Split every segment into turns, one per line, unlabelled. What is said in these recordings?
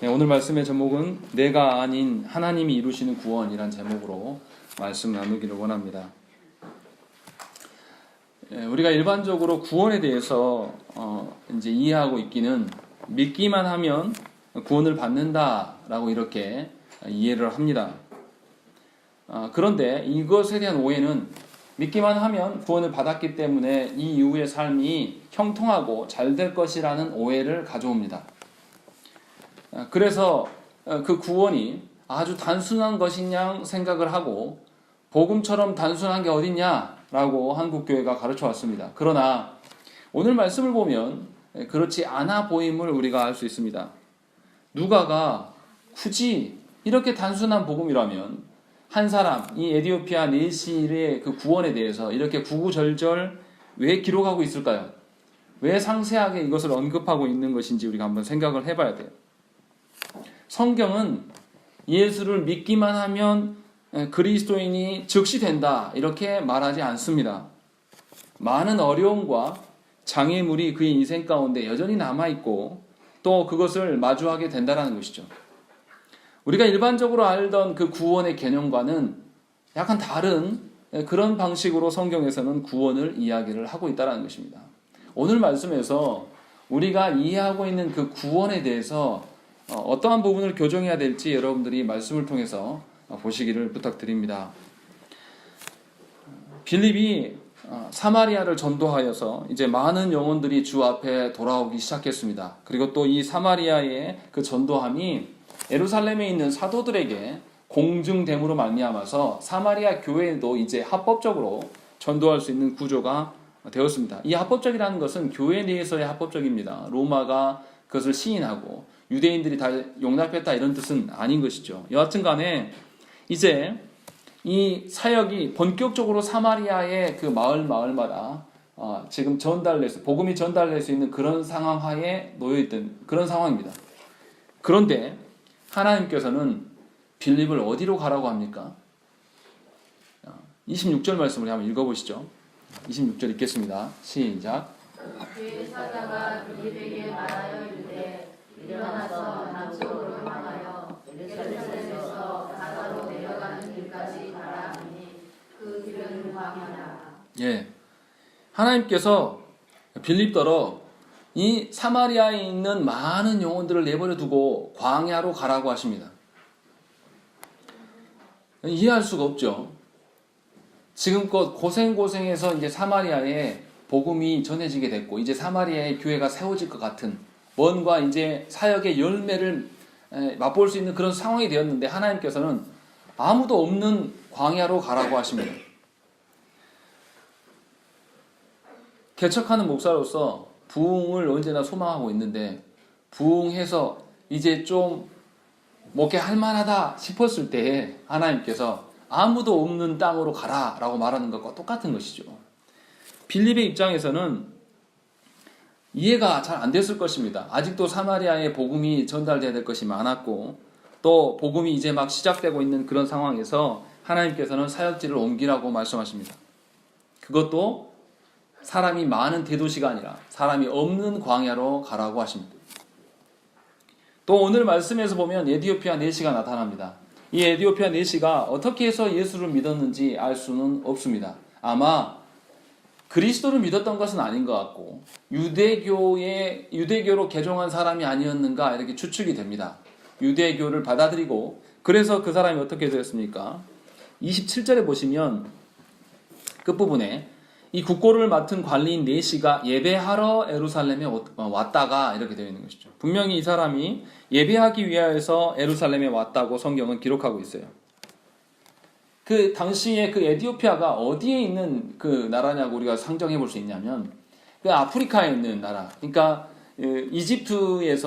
네, 오늘 말씀의 제목은 내가 아닌 하나님이 이루시는 구원이란 제목으로 말씀 나누기를 원합니다. 우리가 일반적으로 구원에 대해서 이제 이해하고 있기는 믿기만 하면 구원을 받는다라고 이렇게 이해를 합니다. 그런데 이것에 대한 오해는 믿기만 하면 구원을 받았기 때문에 이 이후의 삶이 형통하고 잘 될 것이라는 오해를 가져옵니다. 그래서 그 구원이 아주 단순한 것이냐 생각을 하고 복음처럼 단순한 게 어딨냐라고 한국교회가 가르쳐 왔습니다. 그러나 오늘 말씀을 보면 그렇지 않아 보임을 우리가 알 수 있습니다. 누가가 굳이 이렇게 단순한 복음이라면 한 사람, 이 에디오피아 내시의 그 구원에 대해서 이렇게 구구절절 왜 기록하고 있을까요? 왜 상세하게 이것을 언급하고 있는 것인지 우리가 한번 생각을 해봐야 돼요. 성경은 예수를 믿기만 하면 그리스도인이 즉시 된다 이렇게 말하지 않습니다. 많은 어려움과 장애물이 그의 인생 가운데 여전히 남아있고 또 그것을 마주하게 된다는 것이죠. 우리가 일반적으로 알던 그 구원의 개념과는 약간 다른 그런 방식으로 성경에서는 구원을 이야기를 하고 있다는 것입니다. 오늘 말씀에서 우리가 이해하고 있는 그 구원에 대해서 어떠한 부분을 교정해야 될지 여러분들이 말씀을 통해서 보시기를 부탁드립니다. 빌립이 사마리아를 전도하여서 이제 많은 영혼들이 주 앞에 돌아오기 시작했습니다. 그리고 또 이 사마리아의 그 전도함이 예루살렘에 있는 사도들에게 공증됨으로 말미암아서 사마리아 교회도 이제 합법적으로 전도할 수 있는 구조가 되었습니다. 이 합법적이라는 것은 교회 내에서의 합법적입니다. 로마가 그것을 시인하고 유대인들이 다 용납했다 이런 뜻은 아닌 것이죠. 여하튼 간에 이제 이 사역이 본격적으로 사마리아의 그 마을마다 지금 복음이 전달될 수 있는 그런 상황 하에 놓여있던 그런 상황입니다. 그런데 하나님께서는 빌립을 어디로 가라고 합니까? 26절 말씀을 한번 읽어보시죠. 26절 읽겠습니다. 시작.
그의 사자가 빌립에게 말하여 이르되 일어나서 남쪽으로 향하여 예루살렘에서 가사로 내려가는 길까지 가라 하니 그 길은 광야라.
예, 하나님께서 빌립더러 이 사마리아에 있는 많은 영혼들을 내버려 두고 광야로 가라고 하십니다. 이해할 수가 없죠. 지금껏 고생해서 이제 사마리아에 복음이 전해지게 됐고 이제 사마리아의 교회가 세워질 것 같은 뭔가 이제 사역의 열매를 맛볼 수 있는 그런 상황이 되었는데 하나님께서는 아무도 없는 광야로 가라고 하십니다. 개척하는 목사로서 부흥을 언제나 소망하고 있는데 부흥해서 이제 좀 목회 할만하다 싶었을 때 하나님께서 아무도 없는 땅으로 가라라고 말하는 것과 똑같은 것이죠. 빌립의 입장에서는 이해가 잘 안 됐을 것입니다. 아직도 사마리아에 복음이 전달돼야 될 것이 많았고 또 복음이 이제 막 시작되고 있는 그런 상황에서 하나님께서는 사역지를 옮기라고 말씀하십니다. 그것도 사람이 많은 대도시가 아니라 사람이 없는 광야로 가라고 하십니다. 또 오늘 말씀에서 보면 에디오피아 내시가 나타납니다. 이 에디오피아 내시가 어떻게 해서 예수를 믿었는지 알 수는 없습니다. 아마 그리스도를 믿었던 것은 아닌 것 같고 유대교로 개종한 사람이 아니었는가 이렇게 추측이 됩니다. 유대교를 받아들이고 그래서 그 사람이 어떻게 되었습니까? 27절에 보시면 끝부분에 이 국고를 맡은 관리인 네시가 예배하러 예루살렘에 왔다가 이렇게 되어 있는 것이죠. 분명히 이 사람이 예배하기 위하여서 예루살렘에 왔다고 성경은 기록하고 있어요. 그 당시에 그 에디오피아가 어디에 있는 그 나라냐고 우리가 상정해 볼 수 있냐면 그 아프리카에 있는 나라. 그러니까 이집트의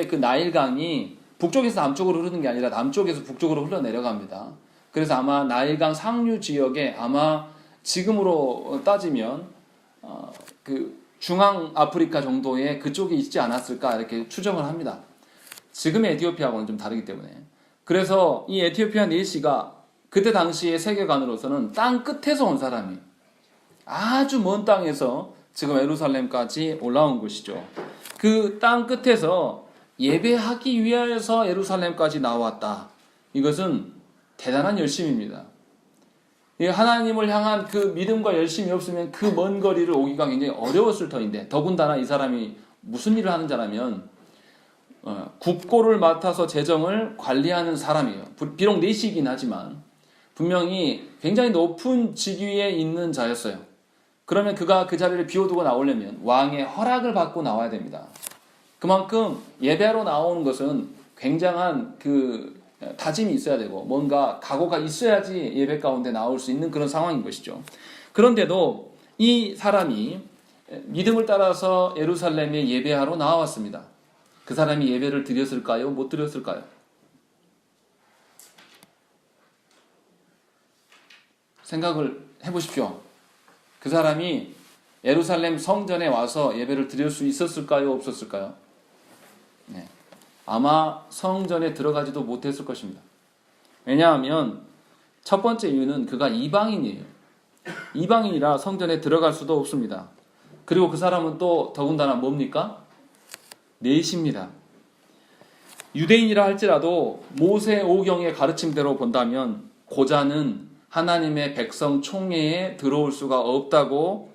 그 나일강이 북쪽에서 남쪽으로 흐르는 게 아니라 남쪽에서 북쪽으로 흘러내려갑니다. 그래서 아마 나일강 상류 지역에 아마 지금으로 따지면 그 중앙 아프리카 정도의 그쪽에 있지 않았을까 이렇게 추정을 합니다. 지금의 에티오피아하고는 좀 다르기 때문에. 그래서 이 에티오피아 네시가 그때 당시의 세계관으로서는 땅 끝에서 온 사람이 아주 먼 땅에서 지금 예루살렘까지 올라온 것이죠. 그 땅 끝에서 예배하기 위해서 예루살렘까지 나왔다. 이것은 대단한 열심입니다. 하나님을 향한 그 믿음과 열심이 없으면 그 먼 거리를 오기가 굉장히 어려웠을 터인데, 더군다나 이 사람이 무슨 일을 하는 자라면 국고를 맡아서 재정을 관리하는 사람이에요. 비록 내시이긴 하지만 분명히 굉장히 높은 직위에 있는 자였어요. 그러면 그가 그 자리를 비워두고 나오려면 왕의 허락을 받고 나와야 됩니다. 그만큼 예배하러 나오는 것은 굉장한 그 다짐이 있어야 되고 뭔가 각오가 있어야지 예배 가운데 나올 수 있는 그런 상황인 것이죠. 그런데도 이 사람이 믿음을 따라서 예루살렘에 예배하러 나왔습니다. 그 사람이 예배를 드렸을까요? 못 드렸을까요? 생각을 해보십시오. 그 사람이 예루살렘 성전에 와서 예배를 드릴 수 있었을까요? 없었을까요? 네. 아마 성전에 들어가지도 못했을 것입니다. 왜냐하면 첫 번째 이유는 그가 이방인이에요. 이방인이라 성전에 들어갈 수도 없습니다. 그리고 그 사람은 또 더군다나 뭡니까? 내시입니다. 유대인이라 할지라도 모세 오경의 가르침대로 본다면 고자는 하나님의 백성 총회에 들어올 수가 없다고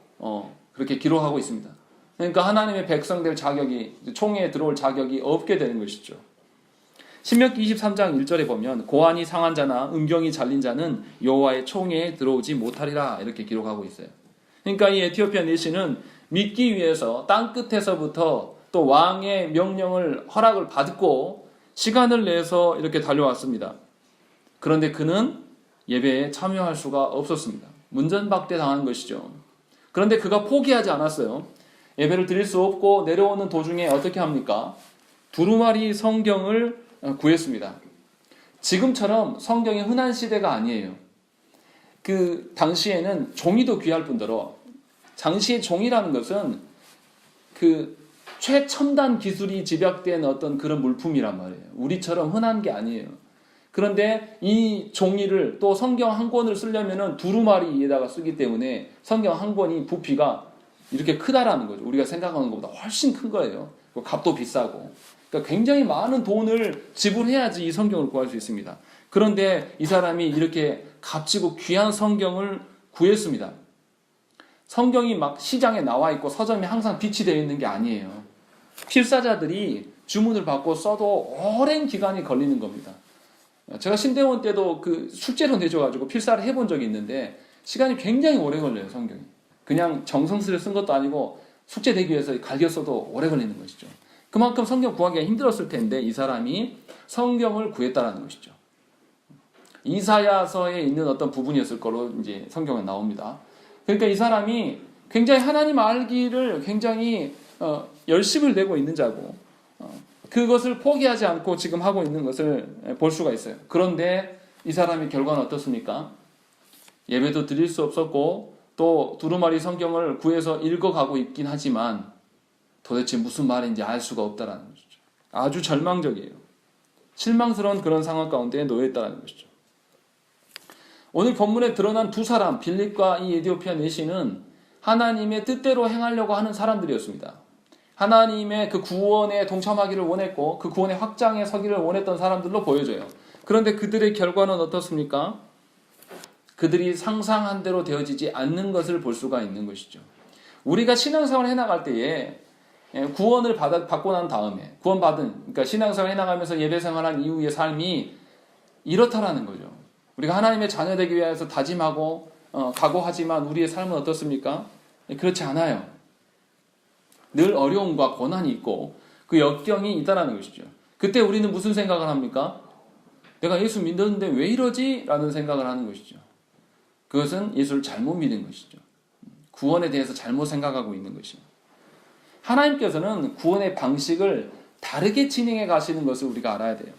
그렇게 기록하고 있습니다. 그러니까 하나님의 백성 될 자격이, 총회에 들어올 자격이 없게 되는 것이죠. 신명기 23장 1절에 보면 고환이 상한 자나 음경이 잘린 자는 여호와의 총회에 들어오지 못하리라 이렇게 기록하고 있어요. 그러니까 이 에티오피아 내시는 믿기 위해서 땅끝에서부터 또 왕의 명령을 허락을 받고 시간을 내서 이렇게 달려왔습니다. 그런데 그는 예배에 참여할 수가 없었습니다. 문전박대 당한 것이죠. 그런데 그가 포기하지 않았어요. 예배를 드릴 수 없고 내려오는 도중에 어떻게 합니까? 두루마리 성경을 구했습니다. 지금처럼 성경이 흔한 시대가 아니에요. 그 당시에는 종이도 귀할 뿐더러 당시의 종이라는 것은 그 최첨단 기술이 집약된 어떤 그런 물품이란 말이에요. 우리처럼 흔한 게 아니에요. 그런데 이 종이를 또 성경 한 권을 쓰려면은 두루마리에다가 쓰기 때문에 성경 한 권이 부피가 이렇게 크다라는 거죠. 우리가 생각하는 것보다 훨씬 큰 거예요. 값도 비싸고. 그러니까 굉장히 많은 돈을 지불해야지 이 성경을 구할 수 있습니다. 그런데 이 사람이 이렇게 값지고 귀한 성경을 구했습니다. 성경이 막 시장에 나와 있고 서점에 항상 비치되어 있는 게 아니에요. 필사자들이 주문을 받고 써도 오랜 기간이 걸리는 겁니다. 제가 신대원 때도 그 숙제로 내줘가지고 필사를 해본 적이 있는데 시간이 굉장히 오래 걸려요, 성경이. 그냥 정성스레 쓴 것도 아니고 숙제 되기 위해서 갈겨 써도 오래 걸리는 것이죠. 그만큼 성경 구하기가 힘들었을 텐데 이 사람이 성경을 구했다라는 것이죠. 이사야서에 있는 어떤 부분이었을 거로 이제 성경에 나옵니다. 그러니까 이 사람이 굉장히 하나님 알기를 굉장히 열심을 내고 있는 자고 그것을 포기하지 않고 지금 하고 있는 것을 볼 수가 있어요. 그런데 이 사람의 결과는 어떻습니까? 예배도 드릴 수 없었고 또 두루마리 성경을 구해서 읽어가고 있긴 하지만 도대체 무슨 말인지 알 수가 없다라는 것이죠. 아주 절망적이에요. 실망스러운 그런 상황 가운데 놓여 있다는 것이죠. 오늘 본문에 드러난 두 사람, 빌립과 이 에티오피아 내시는 하나님의 뜻대로 행하려고 하는 사람들이었습니다. 하나님의 그 구원에 동참하기를 원했고 그 구원의 확장에 서기를 원했던 사람들로 보여져요. 그런데 그들의 결과는 어떻습니까? 그들이 상상한 대로 되어지지 않는 것을 볼 수가 있는 것이죠. 우리가 신앙생활을 해나갈 때에 구원을 받고 난 다음에 구원받은, 그러니까 신앙생활을 해나가면서 예배생활한 이후의 삶이 이렇다라는 거죠. 우리가 하나님의 자녀 되기 위해서 다짐하고 각오하지만 우리의 삶은 어떻습니까? 그렇지 않아요. 늘 어려움과 고난이 있고 그 역경이 있다라는 것이죠. 그때 우리는 무슨 생각을 합니까? 내가 예수 믿었는데 왜 이러지? 라는 생각을 하는 것이죠. 그것은 예수를 잘못 믿은 것이죠. 구원에 대해서 잘못 생각하고 있는 것입니다. 하나님께서는 구원의 방식을 다르게 진행해 가시는 것을 우리가 알아야 돼요.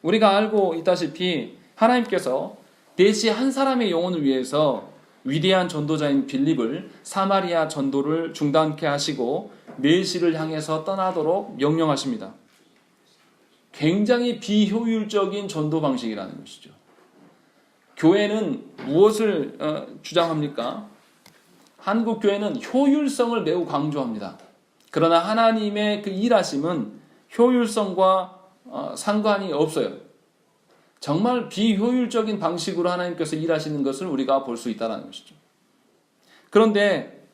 우리가 알고 있다시피 하나님께서 대시 한 사람의 영혼을 위해서 위대한 전도자인 빌립을 사마리아 전도를 중단케 하시고 메시를 향해서 떠나도록 명령하십니다. 굉장히 비효율적인 전도 방식이라는 것이죠. 교회는 무엇을 주장합니까? 한국 교회는 효율성을 매우 강조합니다. 그러나 하나님의 그 일하심은 효율성과 상관이 없어요. 정말 비효율적인 방식으로 하나님께서 일하시는 것을 우리가 볼 수 있다는 것이죠. 그런데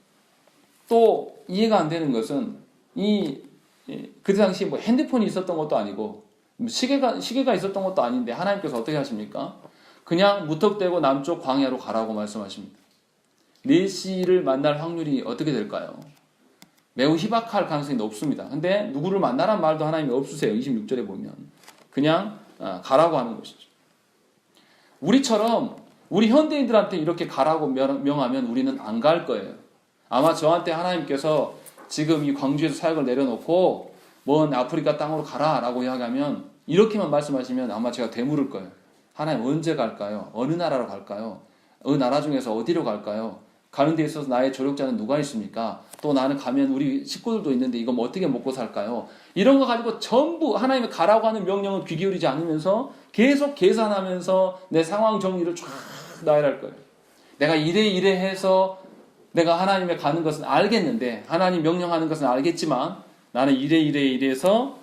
또 이해가 안 되는 것은 그 당시 뭐 핸드폰이 있었던 것도 아니고 시계가 있었던 것도 아닌데 하나님께서 어떻게 하십니까? 그냥 무턱대고 남쪽 광야로 가라고 말씀하십니다. 메시를 만날 확률이 어떻게 될까요? 매우 희박할 가능성이 높습니다. 근데 누구를 만나란 말도 하나님이 없으세요. 26절에 보면. 그냥 가라고 하는 것이죠. 우리처럼 우리 현대인들한테 이렇게 가라고 명하면 우리는 안 갈 거예요. 아마 저한테 하나님께서 지금 이 광주에서 사역을 내려놓고 먼 아프리카 땅으로 가라라고 이야기하면 이렇게만 말씀하시면 아마 제가 되물을 거예요. 하나님 언제 갈까요? 어느 나라로 갈까요? 어느 나라 중에서 어디로 갈까요? 가는 데 있어서 나의 조력자는 누가 있습니까? 또 나는 가면 우리 식구들도 있는데 이거 뭐 어떻게 먹고 살까요? 이런 거 가지고 전부 하나님의 가라고 하는 명령을 귀 기울이지 않으면서 계속 계산하면서 내 상황 정리를 쫙 나열할 거예요. 내가 이래 해서 내가 하나님의 가는 것은 알겠는데 하나님 명령하는 것은 알겠지만 나는 이래서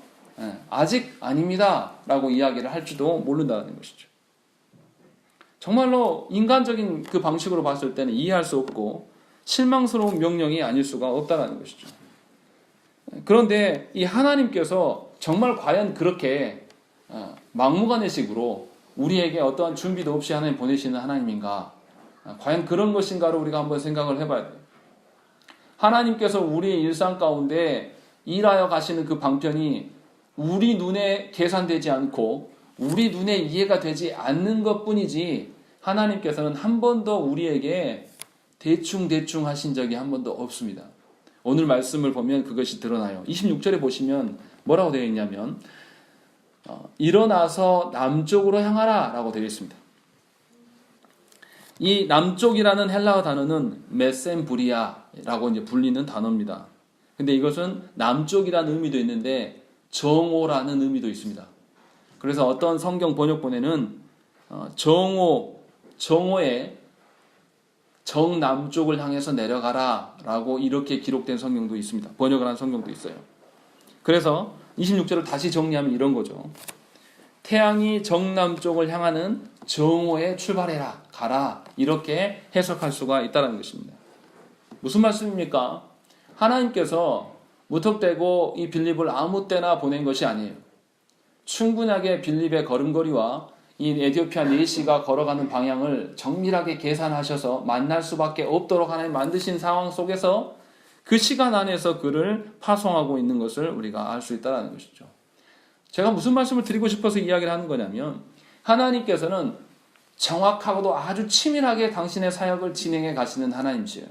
아직 아닙니다 라고 이야기를 할지도 모른다는 것이죠. 정말로 인간적인 그 방식으로 봤을 때는 이해할 수 없고 실망스러운 명령이 아닐 수가 없다는 것이죠. 그런데 이 하나님께서 정말 과연 그렇게 막무가내식으로 우리에게 어떠한 준비도 없이 하나님 보내시는 하나님인가? 과연 그런 것인가를 우리가 한번 생각을 해봐야 돼요. 하나님께서 우리의 일상 가운데 일하여 가시는 그 방편이 우리 눈에 계산되지 않고 우리 눈에 이해가 되지 않는 것뿐이지 하나님께서는 한 번도 우리에게 대충 하신 적이 한 번도 없습니다. 오늘 말씀을 보면 그것이 드러나요. 26절에 보시면 뭐라고 되어 있냐면 일어나서 남쪽으로 향하라 라고 되어 있습니다. 이 남쪽이라는 헬라어 단어는 메센부리아라고 이제 불리는 단어입니다. 근데 이것은 남쪽이라는 의미도 있는데 정오라는 의미도 있습니다. 그래서 어떤 성경 번역본에는 정오의 정남쪽을 향해서 내려가라 라고 이렇게 기록된 성경도 있습니다. 번역을 한 성경도 있어요. 그래서 26절을 다시 정리하면 이런 거죠. 태양이 정남쪽을 향하는 정오에 출발해라, 가라, 이렇게 해석할 수가 있다는 것입니다. 무슨 말씀입니까? 하나님께서 무턱대고 이 빌립을 아무 때나 보낸 것이 아니에요. 충분하게 빌립의 걸음걸이와 이 에티오피아 네시가 걸어가는 방향을 정밀하게 계산하셔서 만날 수밖에 없도록 하나님 만드신 상황 속에서 그 시간 안에서 그를 파송하고 있는 것을 우리가 알 수 있다는 것이죠. 제가 무슨 말씀을 드리고 싶어서 이야기를 하는 거냐면 하나님께서는 정확하고도 아주 치밀하게 당신의 사역을 진행해 가시는 하나님이세요.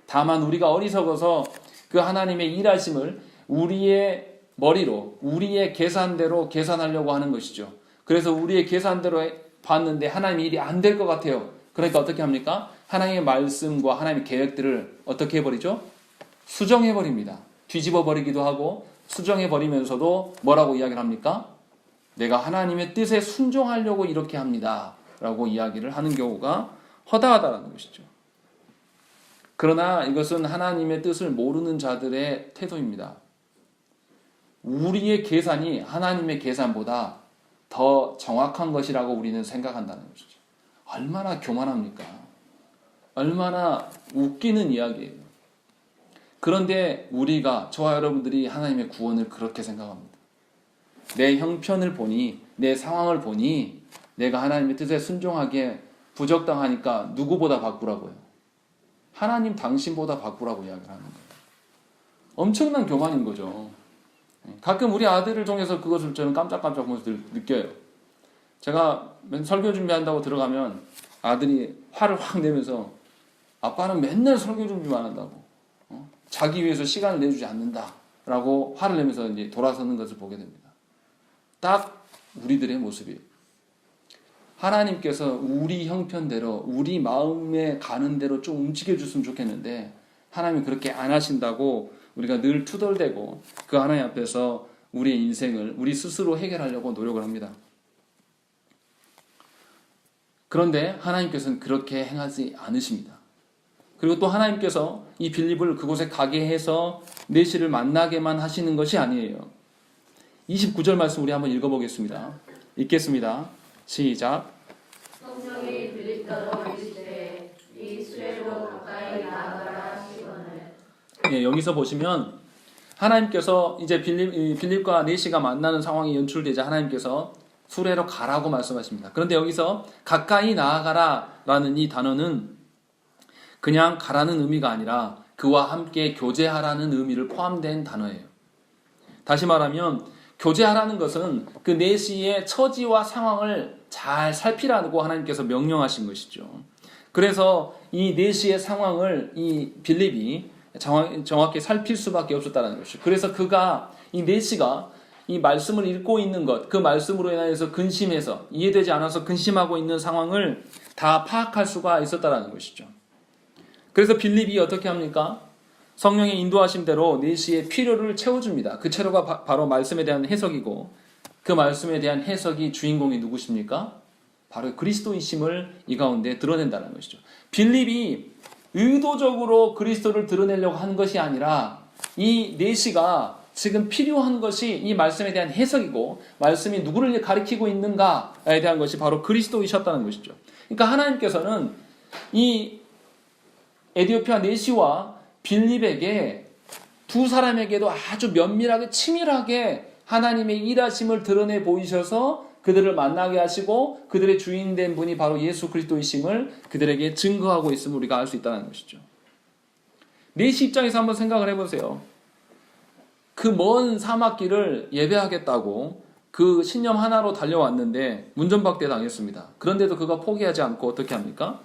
다만 우리가 어리석어서 그 하나님의 일하심을 우리의 머리로 우리의 계산대로 계산하려고 하는 것이죠. 그래서 우리의 계산대로 봤는데 하나님의 일이 안 될 것 같아요. 그러니까 어떻게 합니까? 하나님의 말씀과 하나님의 계획들을 어떻게 해버리죠? 수정해버립니다. 뒤집어버리기도 하고 수정해버리면서도 뭐라고 이야기를 합니까? 내가 하나님의 뜻에 순종하려고 이렇게 합니다 라고 이야기를 하는 경우가 허다하다는 것이죠. 그러나 이것은 하나님의 뜻을 모르는 자들의 태도입니다. 우리의 계산이 하나님의 계산보다 더 정확한 것이라고 우리는 생각한다는 것이죠. 얼마나 교만합니까? 얼마나 웃기는 이야기예요. 그런데 우리가, 저와 여러분들이 하나님의 구원을 그렇게 생각합니다. 내 형편을 보니, 내 상황을 보니 내가 하나님의 뜻에 순종하기에 부적당하니까 누구보다 바꾸라고요. 하나님 당신보다 바꾸라고 이야기를 하는 거예요. 엄청난 교만인 거죠. 가끔 우리 아들을 통해서 그것을 저는 깜짝깜짝 보면서 느껴요. 제가 설교 준비한다고 들어가면 아들이 화를 확 내면서 아빠는 맨날 설교 준비만 한다고, 자기 위해서 시간을 내주지 않는다라고 화를 내면서 이제 돌아서는 것을 보게 됩니다. 딱 우리들의 모습이에요. 하나님께서 우리 형편대로 우리 마음에 가는 대로 좀 움직여줬으면 좋겠는데 하나님이 그렇게 안 하신다고 우리가 늘 투덜대고 그 하나님 앞에서 우리의 인생을 우리 스스로 해결하려고 노력을 합니다. 그런데 하나님께서는 그렇게 행하지 않으십니다. 그리고 또 하나님께서 이 빌립을 그곳에 가게 해서 내시를 만나게만 하시는 것이 아니에요. 29절 말씀 우리 한번 읽어보겠습니다. 읽겠습니다. 시작.
성령이 빌립더로 이르시되 이 수레로 가까이 나아가라 하시거늘.
예, 여기서 보시면 하나님께서 이제 빌립과 네시가 만나는 상황이 연출되자 하나님께서 수레로 가라고 말씀하십니다. 그런데 여기서 가까이 나아가라라는 이 단어는 그냥 가라는 의미가 아니라 그와 함께 교제하라는 의미를 포함된 단어예요. 다시 말하면 교제하라는 것은 그 네시의 처지와 상황을 잘 살피라고 하나님께서 명령하신 것이죠. 그래서 이 네시의 상황을 이 빌립이 정확히 살필 수밖에 없었다는 것이죠. 그래서 그가 이 네시가 이 말씀을 읽고 있는 것, 그 말씀으로 인해서 근심해서 이해되지 않아서 근심하고 있는 상황을 다 파악할 수가 있었다는 것이죠. 그래서 빌립이 어떻게 합니까? 성령의 인도하심대로 네시의 필요를 채워줍니다. 그 채로가 바로 말씀에 대한 해석이고 그 말씀에 대한 해석이 주인공이 누구십니까? 바로 그리스도이심을 이 가운데 드러낸다는 것이죠. 빌립이 의도적으로 그리스도를 드러내려고 한 것이 아니라 이 네시가 지금 필요한 것이 이 말씀에 대한 해석이고 말씀이 누구를 가리키고 있는가에 대한 것이 바로 그리스도이셨다는 것이죠. 그러니까 하나님께서는 이 에디오피아 네시와 빌립에게 두 사람에게도 아주 면밀하게 치밀하게 하나님의 일하심을 드러내 보이셔서 그들을 만나게 하시고 그들의 주인된 분이 바로 예수 그리스도이심을 그들에게 증거하고 있음을 우리가 알 수 있다는 것이죠. 네시 입장에서 한번 생각을 해보세요. 그 먼 사막길을 예배하겠다고 그 신념 하나로 달려왔는데 문전박대 당했습니다. 그런데도 그가 포기하지 않고 어떻게 합니까?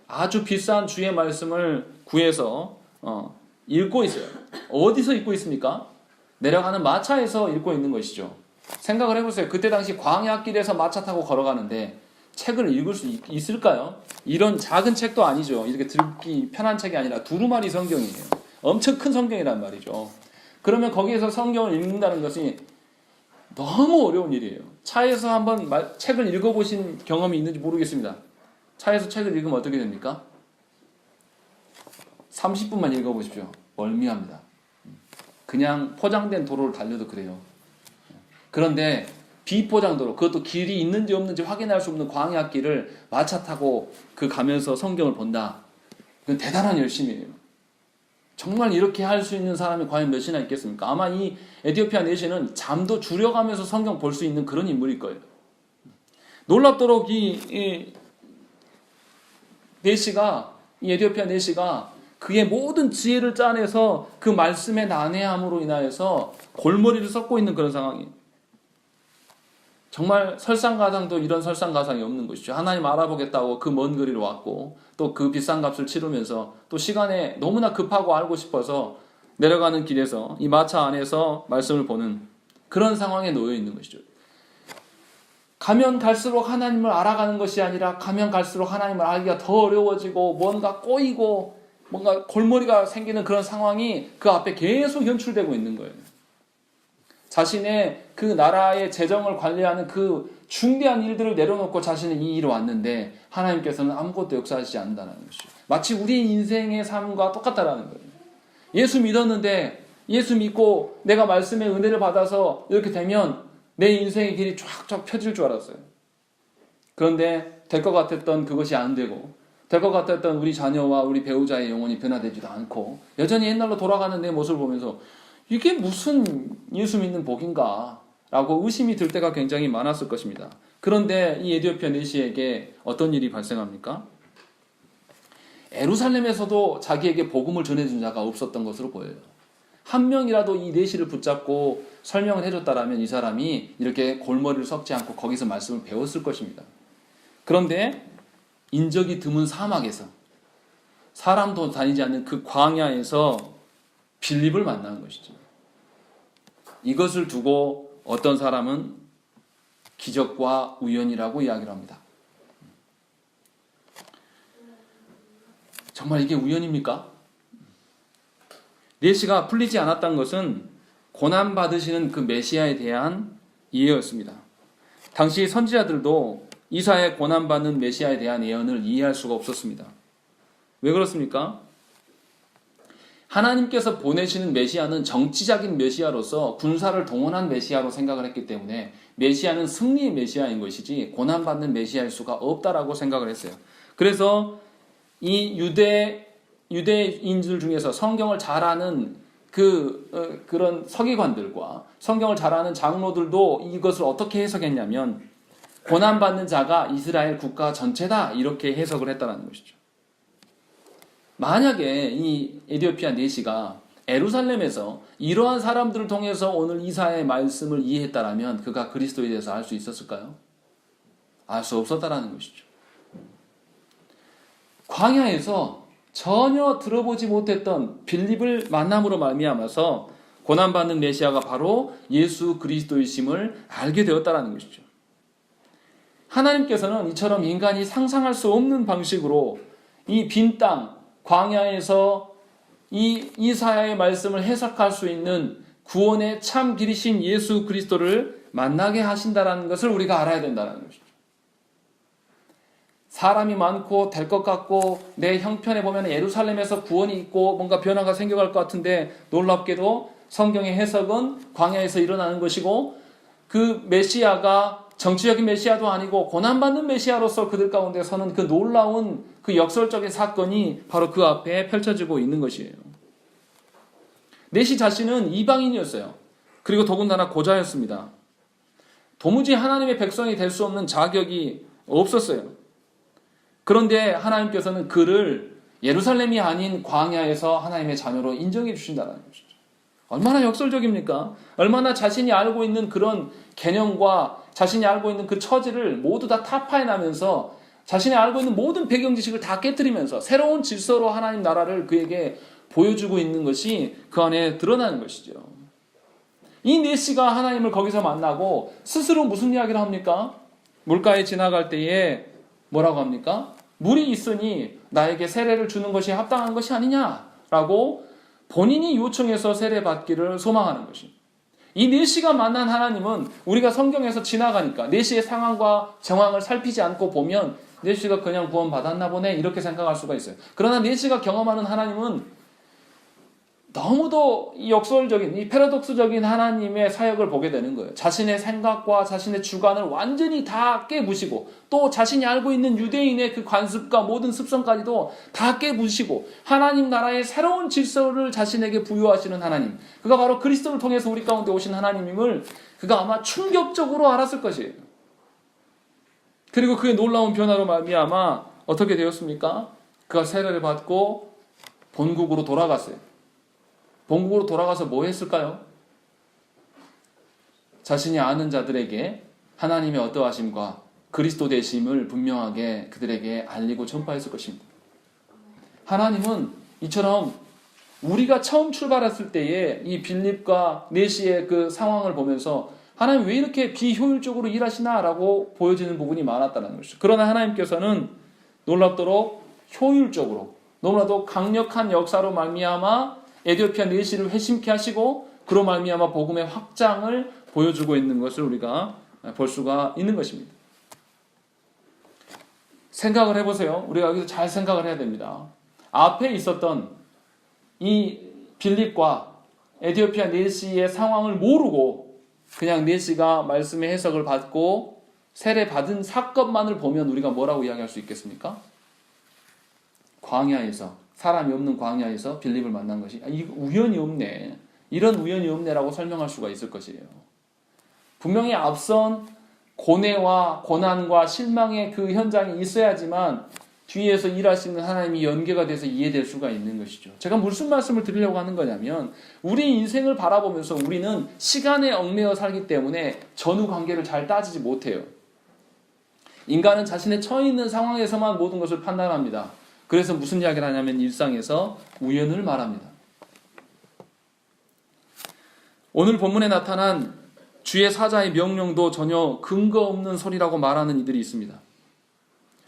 아주 비싼 주의 말씀을 구해서 읽고 있어요. 어디서 읽고 있습니까? 내려가는 마차에서 읽고 있는 것이죠. 생각을 해보세요. 그때 당시 광야길에서 마차 타고 걸어가는데 책을 읽을 수 있을까요? 이런 작은 책도 아니죠. 이렇게 들기 편한 책이 아니라 두루마리 성경이에요. 엄청 큰 성경이란 말이죠. 그러면 거기에서 성경을 읽는다는 것이 너무 어려운 일이에요. 차에서 한번 책을 읽어보신 경험이 있는지 모르겠습니다. 차에서 책을 읽으면 어떻게 됩니까? 30분만 읽어보십시오. 멀미합니다. 그냥 포장된 도로를 달려도 그래요. 그런데 비포장도로, 그것도 길이 있는지 없는지 확인할 수 없는 광야길을 마차 타고 그 가면서 성경을 본다. 이건 대단한 열심이에요. 정말 이렇게 할 수 있는 사람이 과연 몇이나 있겠습니까? 아마 이 에디오피아 네시는 잠도 줄여가면서 성경 볼 수 있는 그런 인물일 거예요. 놀랍도록 이 에디오피아 네시가 그의 모든 지혜를 짜내서 그 말씀의 난해함으로 인하여서 골머리를 썩고 있는 그런 상황이에요. 정말 설상가상도 이런 설상가상이 없는 것이죠. 하나님 알아보겠다고 그 먼 거리로 왔고 또 그 비싼 값을 치르면서 또 시간에 너무나 급하고 알고 싶어서 내려가는 길에서 이 마차 안에서 말씀을 보는 그런 상황에 놓여 있는 것이죠. 가면 갈수록 하나님을 알아가는 것이 아니라 가면 갈수록 하나님을 알기가 더 어려워지고 뭔가 꼬이고 뭔가 골머리가 생기는 그런 상황이 그 앞에 계속 연출되고 있는 거예요. 자신의 그 나라의 재정을 관리하는 그 중대한 일들을 내려놓고 자신은 이 일을 왔는데 하나님께서는 아무것도 역사하시지 않는다는 것이죠. 마치 우리 인생의 삶과 똑같다라는 거예요. 예수 믿었는데 예수 믿고 내가 말씀의 은혜를 받아서 이렇게 되면 내 인생의 길이 쫙쫙 펴질 줄 알았어요. 그런데 될 것 같았던 그것이 안 되고 될 것 같았던 우리 자녀와 우리 배우자의 영혼이 변화되지도 않고 여전히 옛날로 돌아가는 내 모습을 보면서 이게 무슨 예수 믿는 복인가 라고 의심이 들 때가 굉장히 많았을 것입니다. 그런데 이 에디오피아 네시에게 어떤 일이 발생합니까? 예루살렘에서도 자기에게 복음을 전해준 자가 없었던 것으로 보여요. 한 명이라도 이 네시를 붙잡고 설명을 해줬다라면 이 사람이 이렇게 골머리를 썩지 않고 거기서 말씀을 배웠을 것입니다. 그런데 인적이 드문 사막에서 사람도 다니지 않는 그 광야에서 빌립을 만난 것이죠. 이것을 두고 어떤 사람은 기적과 우연이라고 이야기를 합니다. 정말 이게 우연입니까? 네시가 풀리지 않았던 것은 고난받으시는 그 메시아에 대한 이해였습니다. 당시 선지자들도 이사야의 고난받는 메시아에 대한 예언을 이해할 수가 없었습니다. 왜 그렇습니까? 하나님께서 보내시는 메시아는 정치적인 메시아로서 군사를 동원한 메시아로 생각을 했기 때문에 메시아는 승리의 메시아인 것이지 고난받는 메시아일 수가 없다라고 생각을 했어요. 그래서 이 유대인들 중에서 성경을 잘 아는 그런 서기관들과 성경을 잘 아는 장로들도 이것을 어떻게 해석했냐면 고난받는 자가 이스라엘 국가 전체다 이렇게 해석을 했다는 것이죠. 만약에 이 에디오피아 내시가 예루살렘에서 이러한 사람들을 통해서 오늘 이사야의 말씀을 이해했다라면 그가 그리스도에 대해서 알 수 있었을까요? 알 수 없었다라는 것이죠. 광야에서 전혀 들어보지 못했던 빌립을 만남으로 말미암아서 고난받는 메시아가 바로 예수 그리스도이심을 알게 되었다라는 것이죠. 하나님께서는 이처럼 인간이 상상할 수 없는 방식으로 이 빈 땅, 광야에서 이 이사야의 말씀을 해석할 수 있는 구원의 참 길이신 예수 그리스도를 만나게 하신다는 것을 우리가 알아야 된다는 것이죠. 사람이 많고 될 것 같고 내 형편에 보면 예루살렘에서 구원이 있고 뭔가 변화가 생겨갈 것 같은데 놀랍게도 성경의 해석은 광야에서 일어나는 것이고 그 메시아가 정치적인 메시아도 아니고 고난받는 메시아로서 그들 가운데 서는 그 놀라운 그 역설적인 사건이 바로 그 앞에 펼쳐지고 있는 것이에요. 내시 자신은 이방인이었어요. 그리고 더군다나 고자였습니다. 도무지 하나님의 백성이 될 수 없는 자격이 없었어요. 그런데 하나님께서는 그를 예루살렘이 아닌 광야에서 하나님의 자녀로 인정해 주신다는 것이죠. 얼마나 역설적입니까? 얼마나 자신이 알고 있는 그런 개념과 자신이 알고 있는 그 처지를 모두 다 타파해나면서 자신이 알고 있는 모든 배경 지식을 다 깨뜨리면서 새로운 질서로 하나님 나라를 그에게 보여주고 있는 것이 그 안에 드러나는 것이죠. 이 내시가 하나님을 거기서 만나고 스스로 무슨 이야기를 합니까? 물가에 지나갈 때에 뭐라고 합니까? 물이 있으니 나에게 세례를 주는 것이 합당한 것이 아니냐라고 본인이 요청해서 세례받기를 소망하는 것입니다. 이 내시가 만난 하나님은 우리가 성경에서 지나가니까 내시의 상황과 정황을 살피지 않고 보면 내시가 그냥 구원받았나 보네 이렇게 생각할 수가 있어요. 그러나 내시가 경험하는 하나님은 너무도 이 역설적인, 이 패러독스적인 하나님의 사역을 보게 되는 거예요. 자신의 생각과 자신의 주관을 완전히 다 깨부시고 또 자신이 알고 있는 유대인의 그 관습과 모든 습성까지도 다 깨부시고 하나님 나라의 새로운 질서를 자신에게 부여하시는 하나님, 그가 바로 그리스도를 통해서 우리 가운데 오신 하나님임을 그가 아마 충격적으로 알았을 것이에요. 그리고 그의 놀라운 변화로 말미암아 어떻게 되었습니까? 그가 세례를 받고 본국으로 돌아갔어요. 본국으로 돌아가서 뭐 했을까요? 자신이 아는 자들에게 하나님의 어떠하심과 그리스도 되심을 분명하게 그들에게 알리고 전파했을 것입니다. 하나님은 이처럼 우리가 처음 출발했을 때에 이 빌립과 내시의 그 상황을 보면서 하나님 왜 이렇게 비효율적으로 일하시나라고 보여지는 부분이 많았다는 것이죠. 그러나 하나님께서는 놀랍도록 효율적으로 너무나도 강력한 역사로 말미암아 에디오피아 내시를 회심케 하시고 그로 말미암아 복음의 확장을 보여주고 있는 것을 우리가 볼 수가 있는 것입니다. 생각을 해보세요. 우리가 여기서 잘 생각을 해야 됩니다. 앞에 있었던 이 빌립과 에디오피아 내시의 상황을 모르고 그냥 내시가 말씀의 해석을 받고 세례 받은 사건만을 보면 우리가 뭐라고 이야기할 수 있겠습니까? 광야에서 사람이 없는 광야에서 빌립을 만난 것이 이거 우연이 없네. 이런 우연이 없네라고 설명할 수가 있을 것이에요. 분명히 앞선 고뇌와 고난과 실망의 그 현장이 있어야지만 뒤에서 일하시는 하나님이 연계가 돼서 이해될 수가 있는 것이죠. 제가 무슨 말씀을 드리려고 하는 거냐면 우리 인생을 바라보면서 우리는 시간에 얽매여 살기 때문에 전후 관계를 잘 따지지 못해요. 인간은 자신의 처해 있는 상황에서만 모든 것을 판단합니다. 그래서 무슨 이야기를 하냐면 일상에서 우연을 말합니다. 오늘 본문에 나타난 주의 사자의 명령도 전혀 근거 없는 소리라고 말하는 이들이 있습니다.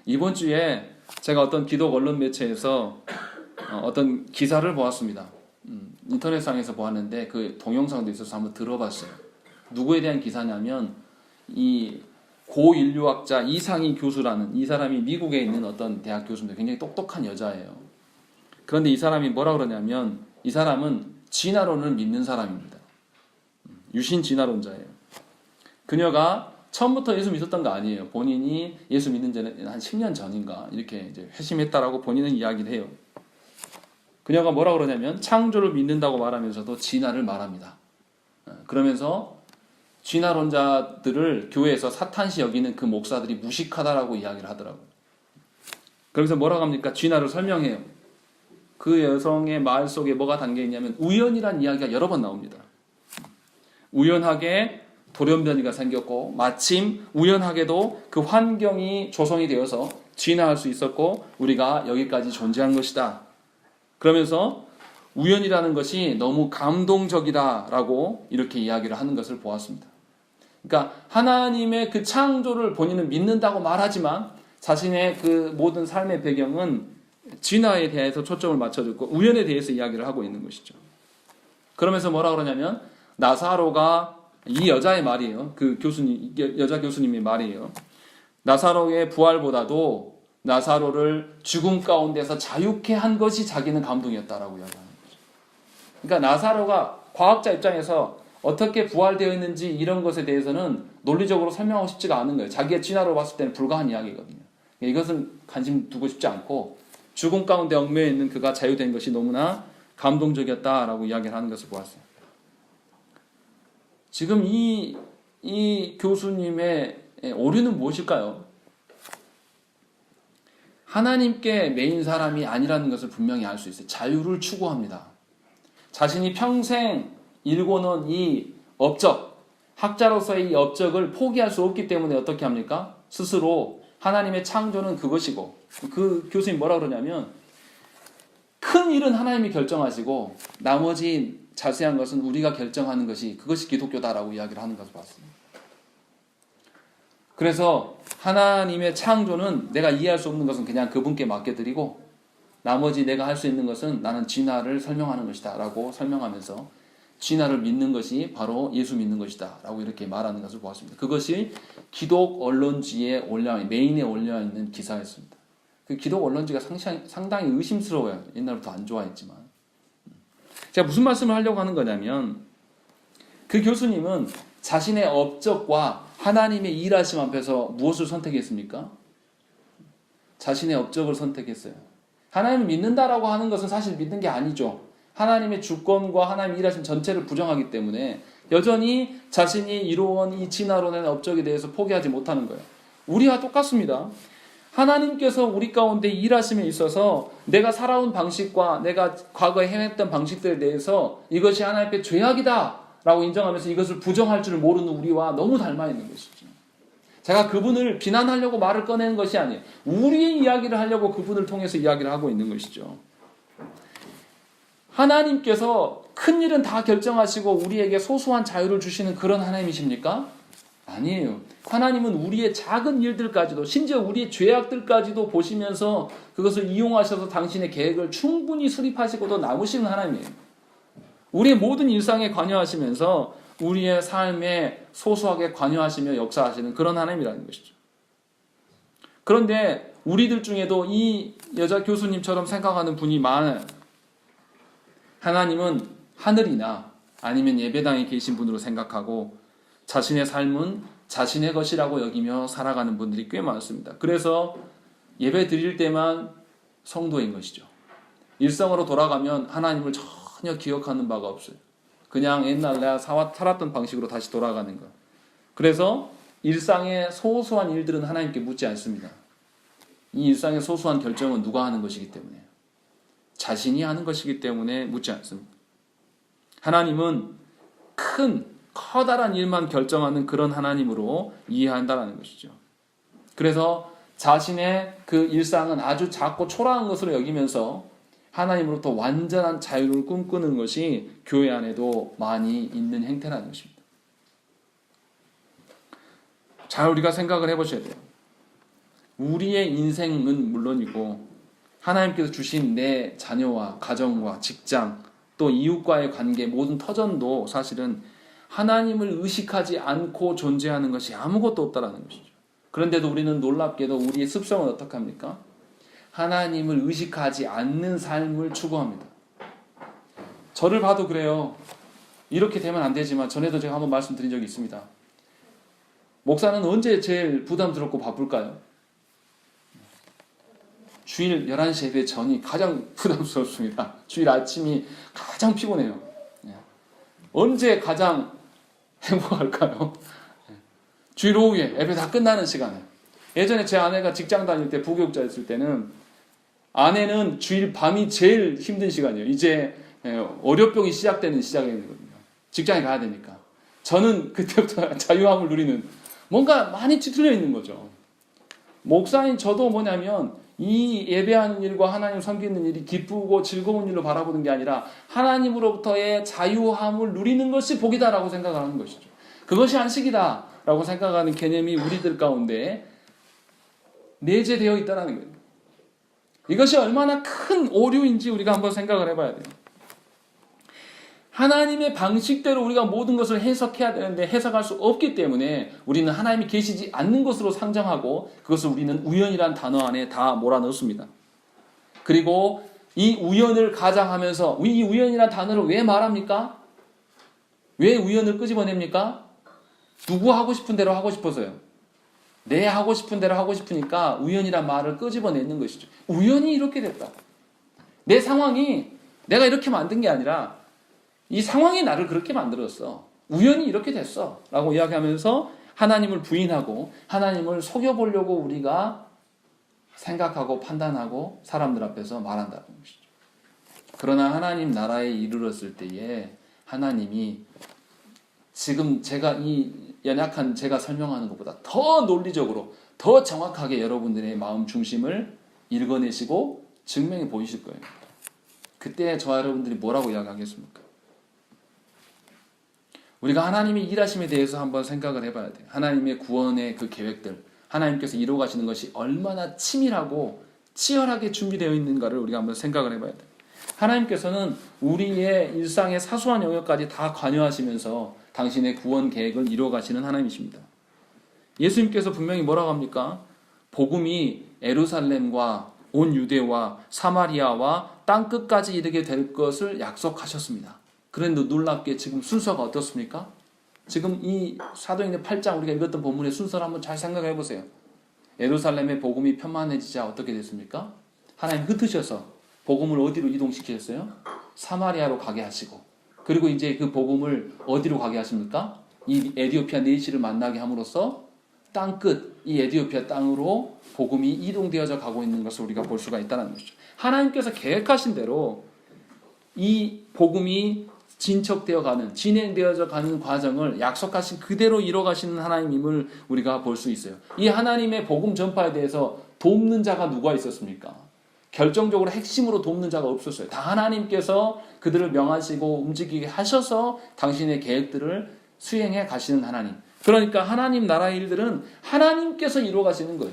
이번 주에 제가 어떤 기독 언론 매체에서 어떤 기사를 보았습니다. 인터넷상에서 보았는데 그 동영상도 있어서 한번 들어봤어요. 누구에 대한 기사냐면 이 고인류학자 이상희 교수라는 이 사람이 미국에 있는 어떤 대학 교수인데 굉장히 똑똑한 여자예요. 그런데 이 사람이 뭐라 그러냐면 이 사람은 진화론을 믿는 사람입니다. 유신 진화론자예요. 그녀가 처음부터 예수 믿었던 거 아니에요. 본인이 예수 믿는 지는 한 10년 전인가 이렇게 이제 회심했다라고 본인은 이야기를 해요. 그녀가 뭐라 그러냐면 창조를 믿는다고 말하면서도 진화를 말합니다. 그러면서 진화론자들을 교회에서 사탄시 여기는 그 목사들이 무식하다라고 이야기를 하더라고요. 그래서 뭐라고 합니까? 진화를 설명해요. 그 여성의 말 속에 뭐가 담겨 있냐면 우연이란 이야기가 여러 번 나옵니다. 우연하게 돌연변이가 생겼고 마침 우연하게도 그 환경이 조성이 되어서 진화할 수 있었고 우리가 여기까지 존재한 것이다. 그러면서 우연이라는 것이 너무 감동적이다라고 이렇게 이야기를 하는 것을 보았습니다. 그러니까 하나님의 그 창조를 본인은 믿는다고 말하지만 자신의 그 모든 삶의 배경은 진화에 대해서 초점을 맞춰줬고 우연에 대해서 이야기를 하고 있는 것이죠. 그러면서 뭐라 그러냐면 나사로가 이 여자의 말이에요. 그 교수님, 여자 교수님의 말이에요. 나사로의 부활보다도 나사로를 죽음 가운데서 자유케 한 것이 자기는 감동이었다라고 이야기하는 거죠. 그러니까 나사로가 과학자 입장에서 어떻게 부활되어 있는지 이런 것에 대해서는 논리적으로 설명하고 싶지가 않은 거예요. 자기의 진화로 봤을 때는 불가한 이야기거든요. 이것은 관심 두고 싶지 않고 죽음 가운데 얽매여 있는 그가 자유된 것이 너무나 감동적이었다라고 이야기를 하는 것을 보았어요. 지금 이 교수님의 오류는 무엇일까요? 하나님께 매인 사람이 아니라는 것을 분명히 알 수 있어요. 자유를 추구합니다. 자신이 평생 일궈놓은 이 업적, 학자로서의 이 업적을 포기할 수 없기 때문에 어떻게 합니까? 스스로 하나님의 창조는 그것이고 그 교수님 뭐라 그러냐면 큰 일은 하나님이 결정하시고 나머지 자세한 것은 우리가 결정하는 것이 그것이 기독교다라고 이야기를 하는 것을 봤습니다. 그래서 하나님의 창조는 내가 이해할 수 없는 것은 그냥 그분께 맡겨드리고 나머지 내가 할 수 있는 것은 나는 진화를 설명하는 것이다 라고 설명하면서 진화를 믿는 것이 바로 예수 믿는 것이다 라고 이렇게 말하는 것을 보았습니다. 그것이 기독 언론지에 메인에 올려있는 기사였습니다. 그 기독 언론지가 상당히 의심스러워요. 옛날부터 안 좋아했지만. 제가 무슨 말씀을 하려고 하는 거냐면 그 교수님은 자신의 업적과 하나님의 일하심 앞에서 무엇을 선택했습니까? 자신의 업적을 선택했어요. 하나님을 믿는다라고 하는 것은 사실 믿는 게 아니죠. 하나님의 주권과 하나님의 일하심 전체를 부정하기 때문에 여전히 자신이 이루어온 이 진화론의 업적에 대해서 포기하지 못하는 거예요. 우리와 똑같습니다. 하나님께서 우리 가운데 일하심에 있어서 내가 살아온 방식과 내가 과거에 행했던 방식들에 대해서 이것이 하나님 앞에 죄악이다 라고 인정하면서 이것을 부정할 줄 모르는 우리와 너무 닮아 있는 것이죠. 제가 그분을 비난하려고 말을 꺼내는 것이 아니에요. 우리의 이야기를 하려고 그분을 통해서 이야기를 하고 있는 것이죠. 하나님께서 큰 일은 다 결정하시고 우리에게 소소한 자유를 주시는 그런 하나님이십니까? 아니에요. 하나님은 우리의 작은 일들까지도 심지어 우리의 죄악들까지도 보시면서 그것을 이용하셔서 당신의 계획을 충분히 수립하시고도 남으시는 하나님이에요. 우리의 모든 일상에 관여하시면서 우리의 삶에 소소하게 관여하시며 역사하시는 그런 하나님이라는 것이죠. 그런데 우리들 중에도 이 여자 교수님처럼 생각하는 분이 많아요. 하나님은 하늘이나 아니면 예배당에 계신 분으로 생각하고 자신의 삶은 자신의 것이라고 여기며 살아가는 분들이 꽤 많습니다. 그래서 예배 드릴 때만 성도인 것이죠. 일상으로 돌아가면 하나님을 전혀 기억하는 바가 없어요. 그냥 옛날 내가 살았던 방식으로 다시 돌아가는 것. 그래서 일상의 소소한 일들은 하나님께 묻지 않습니다. 이 일상의 소소한 결정은 누가 하는 것이기 때문에 자신이 하는 것이기 때문에 묻지 않습니다. 하나님은 커다란 일만 결정하는 그런 하나님으로 이해한다는 것이죠. 그래서 자신의 그 일상은 아주 작고 초라한 것으로 여기면서 하나님으로부터 완전한 자유를 꿈꾸는 것이 교회 안에도 많이 있는 행태라는 것입니다. 잘 우리가 생각을 해보셔야 돼요. 우리의 인생은 물론이고 하나님께서 주신 내 자녀와 가정과 직장 또 이웃과의 관계 모든 터전도 사실은 하나님을 의식하지 않고 존재하는 것이 아무것도 없다라는 것이죠. 그런데도 우리는 놀랍게도 우리의 습성은 어떻게 합니까? 하나님을 의식하지 않는 삶을 추구합니다. 저를 봐도 그래요. 이렇게 되면 안 되지만 전에도 제가 한번 말씀드린 적이 있습니다. 목사는 언제 제일 부담스럽고 바쁠까요? 주일 11시 예배 전이 가장 부담스럽습니다. 주일 아침이 가장 피곤해요. 언제 가장 행복할까요? 주일 오후에 예배 다 끝나는 시간에. 예전에 제 아내가 직장 다닐 때 부교육자였을 때는 아내는 주일 밤이 제일 힘든 시간이에요. 이제 월요병이 시작되는 시작이거든요. 직장에 가야 되니까. 저는 그때부터 자유함을 누리는 뭔가 많이 찌들려 있는 거죠. 목사인 저도 뭐냐면 이 예배하는 일과 하나님 섬기는 일이 기쁘고 즐거운 일로 바라보는 게 아니라 하나님으로부터의 자유함을 누리는 것이 복이다라고 생각하는 것이죠. 그것이 안식이다라고 생각하는 개념이 우리들 가운데 내재되어 있다는 거예요. 이것이 얼마나 큰 오류인지 우리가 한번 생각을 해봐야 돼요. 하나님의 방식대로 우리가 모든 것을 해석해야 되는데 해석할 수 없기 때문에 우리는 하나님이 계시지 않는 것으로 상정하고 그것을 우리는 우연이란 단어 안에 다 몰아넣습니다. 그리고 이 우연을 가장하면서 이 우연이란 단어를 왜 말합니까? 왜 우연을 끄집어냅니까? 누구 하고 싶은 대로 하고 싶어서요. 내 하고 싶은 대로 하고 싶으니까 우연이란 말을 끄집어내는 것이죠. 우연히 이렇게 됐다. 내 상황이 내가 이렇게 만든 게 아니라 이 상황이 나를 그렇게 만들었어. 우연히 이렇게 됐어. 라고 이야기하면서 하나님을 부인하고 하나님을 속여보려고 우리가 생각하고 판단하고 사람들 앞에서 말한다는 것이죠. 그러나 하나님 나라에 이르렀을 때에 하나님이 지금 제가 이 연약한 제가 설명하는 것보다 더 논리적으로 더 정확하게 여러분들의 마음 중심을 읽어내시고 증명해 보이실 거예요. 그때 저와 여러분들이 뭐라고 이야기하겠습니까? 우리가 하나님의 일하심에 대해서 한번 생각을 해봐야 돼요. 하나님의 구원의 그 계획들, 하나님께서 이루어 가시는 것이 얼마나 치밀하고 치열하게 준비되어 있는가를 우리가 한번 생각을 해봐야 돼요. 하나님께서는 우리의 일상의 사소한 영역까지 다 관여하시면서 당신의 구원 계획을 이루어 가시는 하나님이십니다. 예수님께서 분명히 뭐라고 합니까? 복음이 에루살렘과 온 유대와 사마리아와 땅끝까지 이르게 될 것을 약속하셨습니다. 그런데 놀랍게 지금 순서가 어떻습니까? 지금 이 사도행전 8장 우리가 읽었던 본문의 순서를 한번 잘 생각해 보세요. 예루살렘의 복음이 편만해지자 어떻게 됐습니까? 하나님 흩으셔서 복음을 어디로 이동시키셨어요? 사마리아로 가게 하시고, 그리고 이제 그 복음을 어디로 가게 하십니까? 이 에디오피아 내시를 만나게 함으로써 땅끝, 이 에디오피아 땅으로 복음이 이동되어져 가고 있는 것을 우리가 볼 수가 있다는 것이죠. 하나님께서 계획하신 대로 이 복음이 진척되어 가는, 진행되어져 가는 과정을 약속하신 그대로 이뤄가시는 하나님임을 우리가 볼 수 있어요. 이 하나님의 복음 전파에 대해서 돕는 자가 누가 있었습니까? 결정적으로 핵심으로 돕는 자가 없었어요. 다 하나님께서 그들을 명하시고 움직이게 하셔서 당신의 계획들을 수행해 가시는 하나님. 그러니까 하나님 나라의 일들은 하나님께서 이루어 가시는 거예요.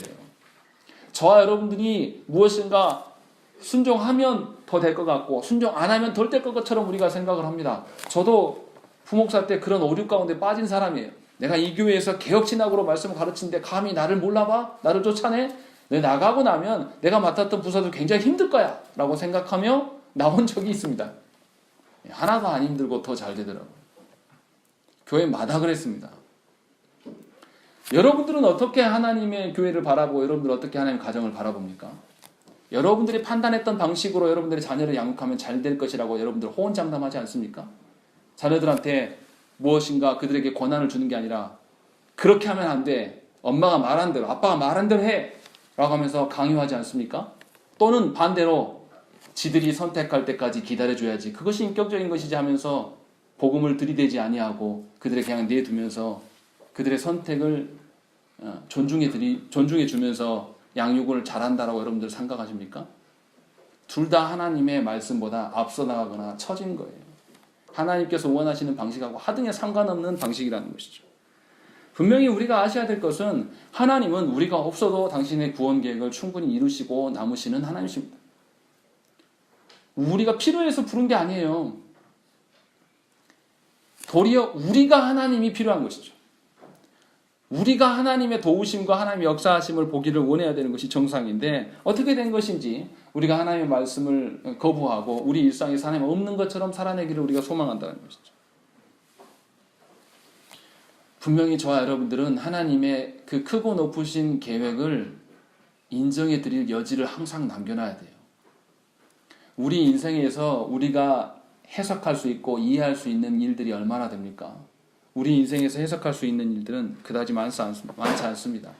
저와 여러분들이 무엇인가 순종하면 더 될 것 같고 순종 안 하면 덜 될 것처럼 우리가 생각을 합니다. 저도 부목사 때 그런 오류 가운데 빠진 사람이에요. 내가 이 교회에서 개혁신학으로 말씀을 가르치는데 감히 나를 몰라봐? 나를 쫓아내? 내 나가고 나면 내가 맡았던 부서도 굉장히 힘들 거야 라고 생각하며 나온 적이 있습니다. 하나도 안 힘들고 더 잘 되더라고요. 교회마다 그랬습니다. 여러분들은 어떻게 하나님의 교회를 바라보고 여러분들은 어떻게 하나님의 가정을 바라봅니까? 여러분들이 판단했던 방식으로 여러분들의 자녀를 양육하면 잘 될 것이라고 여러분들 호언장담하지 않습니까? 자녀들한테 무엇인가 그들에게 권한을 주는 게 아니라 그렇게 하면 안 돼. 엄마가 말한 대로, 아빠가 말한 대로 해. 라고 하면서 강요하지 않습니까? 또는 반대로 지들이 선택할 때까지 기다려줘야지. 그것이 인격적인 것이지 하면서 복음을 들이대지 아니하고 그들에게 그냥 내두면서 그들의 선택을 존중해 주면서 양육을 잘한다라고 여러분들 생각하십니까? 둘 다 하나님의 말씀보다 앞서 나가거나 처진 거예요. 하나님께서 원하시는 방식하고 하등에 상관없는 방식이라는 것이죠. 분명히 우리가 아셔야 될 것은 하나님은 우리가 없어도 당신의 구원 계획을 충분히 이루시고 남으시는 하나님이십니다. 우리가 필요해서 부른 게 아니에요. 도리어 우리가 하나님이 필요한 것이죠. 우리가 하나님의 도우심과 하나님의 역사하심을 보기를 원해야 되는 것이 정상인데 어떻게 된 것인지 우리가 하나님의 말씀을 거부하고 우리 일상에서 하나님 없는 것처럼 살아내기를 우리가 소망한다는 것이죠. 분명히 저와 여러분들은 하나님의 그 크고 높으신 계획을 인정해 드릴 여지를 항상 남겨놔야 돼요. 우리 인생에서 우리가 해석할 수 있고 이해할 수 있는 일들이 얼마나 됩니까? 우리 인생에서 해석할 수 있는 일들은 그다지 많지 않습니다.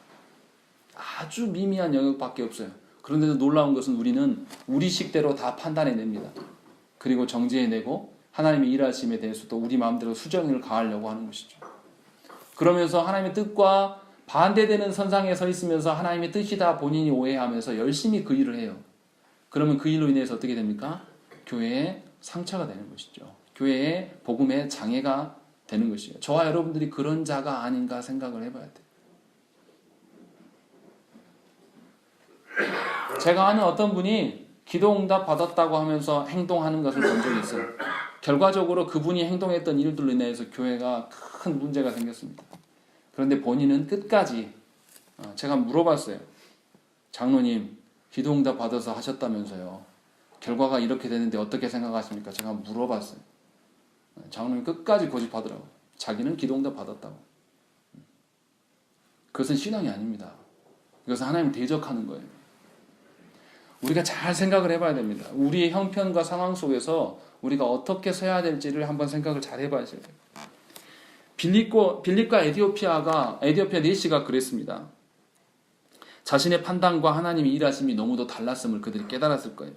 아주 미미한 영역밖에 없어요. 그런데도 놀라운 것은 우리는 우리 식대로 다 판단해냅니다. 그리고 정죄해내고 하나님의 일하심에 대해서도 우리 마음대로 수정을 가하려고 하는 것이죠. 그러면서 하나님의 뜻과 반대되는 선상에 서 있으면서 하나님의 뜻이다 본인이 오해하면서 열심히 그 일을 해요. 그러면 그 일로 인해서 어떻게 됩니까? 교회에 상처가 되는 것이죠. 교회에 복음의 장애가 되는 것이에요. 저와 여러분들이 그런 자가 아닌가 생각을 해봐야 돼요. 제가 아는 어떤 분이 기도응답 받았다고 하면서 행동하는 것을 본 적이 있어요. 결과적으로 그분이 행동했던 일들로 인해서 교회가 큰 문제가 생겼습니다. 그런데 본인은 끝까지 제가 물어봤어요. 장로님, 기도응답 받아서 하셨다면서요. 결과가 이렇게 되는데 어떻게 생각하십니까? 제가 물어봤어요. 장로님 끝까지 고집하더라고요. 자기는 기도응답 받았다고. 그것은 신앙이 아닙니다. 이것은 하나님 대적하는 거예요. 우리가 잘 생각을 해봐야 됩니다. 우리의 형편과 상황 속에서 우리가 어떻게 서야 될지를 한번 생각을 잘 해봐야 돼요. 빌립과 에디오피아 네시가 그랬습니다. 자신의 판단과 하나님의 일하심이 너무도 달랐음을 그들이 깨달았을 거예요.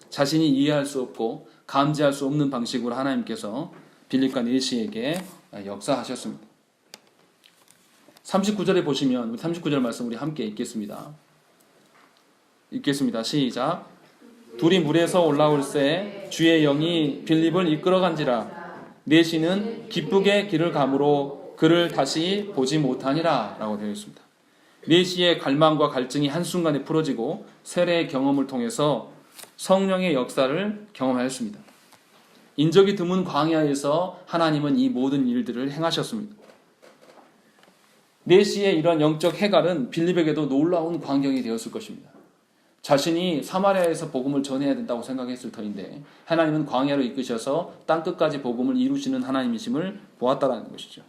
자신이 이해할 수 없고 감지할 수 없는 방식으로 하나님께서 빌립과 네시에게 역사하셨습니다. 39절에 보시면 39절 말씀 우리 함께 읽겠습니다. 시작. 둘이 물에서 올라올새 주의 영이 빌립을 이끌어간지라. 네시는 기쁘게 길을 가므로 그를 다시 보지 못하니라 라고 되어 있습니다. 네시의 갈망과 갈증이 한순간에 풀어지고 세례의 경험을 통해서 성령의 역사를 경험하였습니다. 인적이 드문 광야에서 하나님은 이 모든 일들을 행하셨습니다. 네시의 이런 영적 해갈은 빌립에게도 놀라운 광경이 되었을 것입니다. 자신이 사마리아에서 복음을 전해야 된다고 생각했을 터인데 하나님은 광야로 이끄셔서 땅끝까지 복음을 이루시는 하나님이심을 보았다라는 것이죠.